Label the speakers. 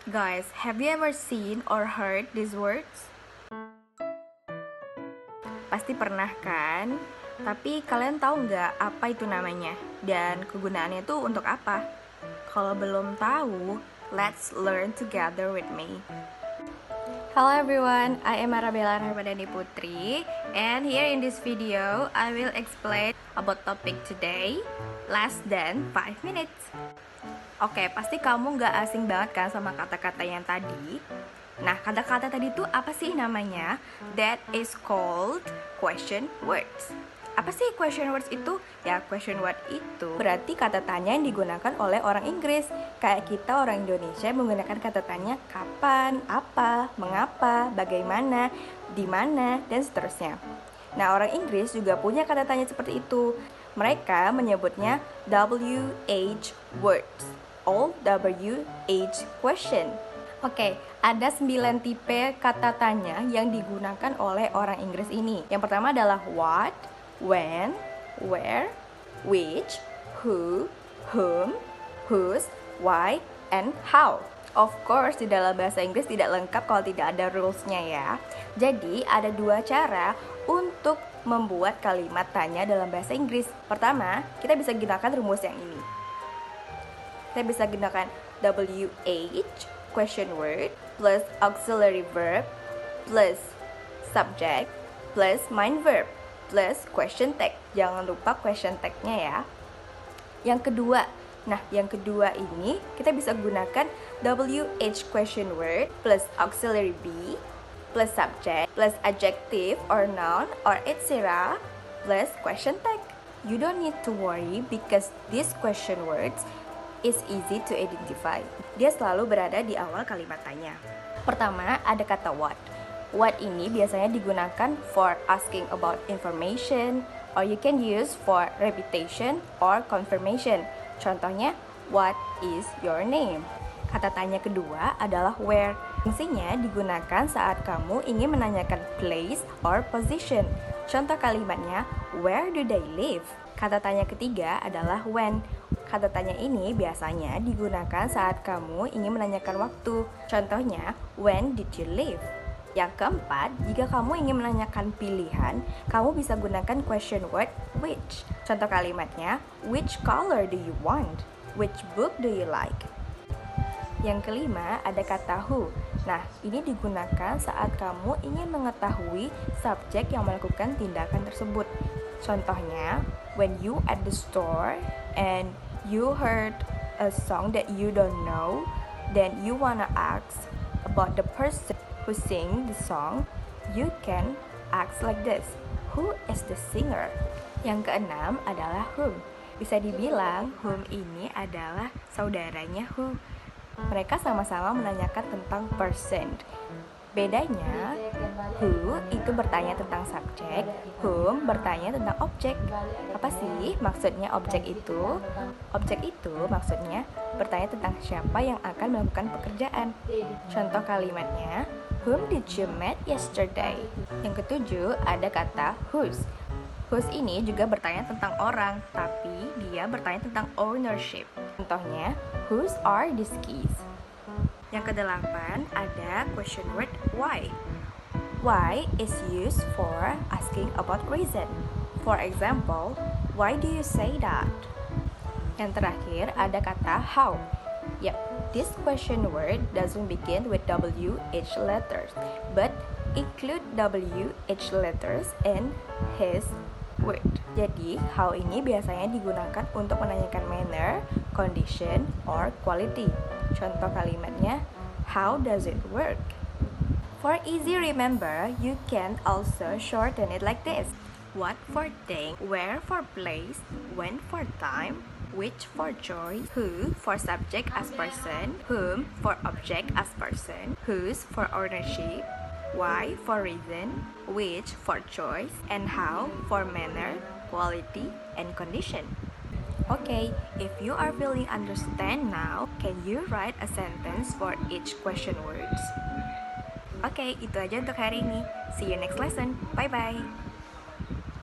Speaker 1: Guys, have you ever seen or heard these words? Pasti pernah kan? Tapi kalian tahu nggak apa itu namanya? Dan kegunaannya itu untuk apa? Kalau belum tahu, let's learn together with me. Hello everyone, I am Arabella Ramadhani Putri, and here in this video, I will explain about topic today, less than 5 minutes. Oke, pasti kamu nggak asing banget kan sama kata-kata yang tadi. Nah, kata-kata tadi itu apa sih namanya? That is called question words. Apa sih question words itu? Ya, question word itu berarti kata tanya yang digunakan oleh orang Inggris. Kayak kita orang Indonesia menggunakan kata tanya kapan, apa, mengapa, bagaimana, di mana, dan seterusnya. Nah, orang Inggris juga punya kata tanya seperti itu. Mereka menyebutnya WH words, all WH question. Oke, ada 9 tipe kata tanya yang digunakan oleh orang Inggris ini. Yang pertama adalah what, when, where, which, who, whom, whose, why, and how. Of course, di dalam bahasa Inggris tidak lengkap kalau tidak ada rules-nya ya. Jadi, ada 2 cara untuk membuat kalimat tanya dalam bahasa Inggris. Pertama, kita bisa gunakan rumus yang ini. Kita bisa gunakan WH, question word, plus auxiliary verb, plus subject, plus main verb, plus question tag. Jangan lupa question tag-nya ya. Yang kedua, yang kedua ini kita bisa gunakan WH question word plus auxiliary be plus subject plus adjective or noun or etc. plus question tag. You don't need to worry because these question words is easy to identify. Dia selalu berada di awal kalimat tanya. Pertama, ada kata what. What ini biasanya digunakan for asking about information, or you can use for repetition or confirmation. Contohnya, what is your name? Kata tanya kedua adalah where. Fungsinya digunakan saat kamu ingin menanyakan place or position. Contoh kalimatnya, where do they live? Kata tanya ketiga adalah when. Kata tanya ini biasanya digunakan saat kamu ingin menanyakan waktu. Contohnya, when did you leave? Yang keempat, jika kamu ingin menanyakan pilihan, kamu bisa gunakan question word which. Contoh kalimatnya, which color do you want? Which book do you like? Yang kelima, ada kata who. Nah, ini digunakan saat kamu ingin mengetahui subjek yang melakukan tindakan tersebut. Contohnya, when you at the store and you heard a song that you don't know, then you wanna ask about the person who sing the song, you can ask like this, who is the singer? Yang keenam adalah whom. Bisa dibilang whom ini adalah saudaranya who. Mereka sama-sama menanyakan tentang person. Bedanya, who itu bertanya tentang subjek, whom bertanya tentang objek. Apa sih maksudnya objek itu? Objek itu maksudnya bertanya tentang siapa yang akan melakukan pekerjaan. Contoh kalimatnya, whom did you meet yesterday? Yang ketujuh, ada kata whose. Whose ini juga bertanya tentang orang, tapi dia bertanya tentang ownership. Contohnya, whose are these keys? Yang kedelapan ada question word why. Why is used for asking about reason. For example, why do you say that? Yang terakhir ada kata how. Yep, this question word doesn't begin with WH letters, but include WH letters in his word. Jadi, how ini biasanya digunakan untuk menanyakan manner, condition, or quality. Contoh kalimatnya, how does it work? For easy remember, you can also shorten it like this. What for thing, where for place, when for time, which for choice, who for subject as person, whom for object as person, whose for ownership, why for reason, which for choice, and how for manner, quality, and condition. Okay, if you are feeling understand now, can you write a sentence for each question words? Okay, itu aja untuk hari ini. See you next lesson. Bye-bye.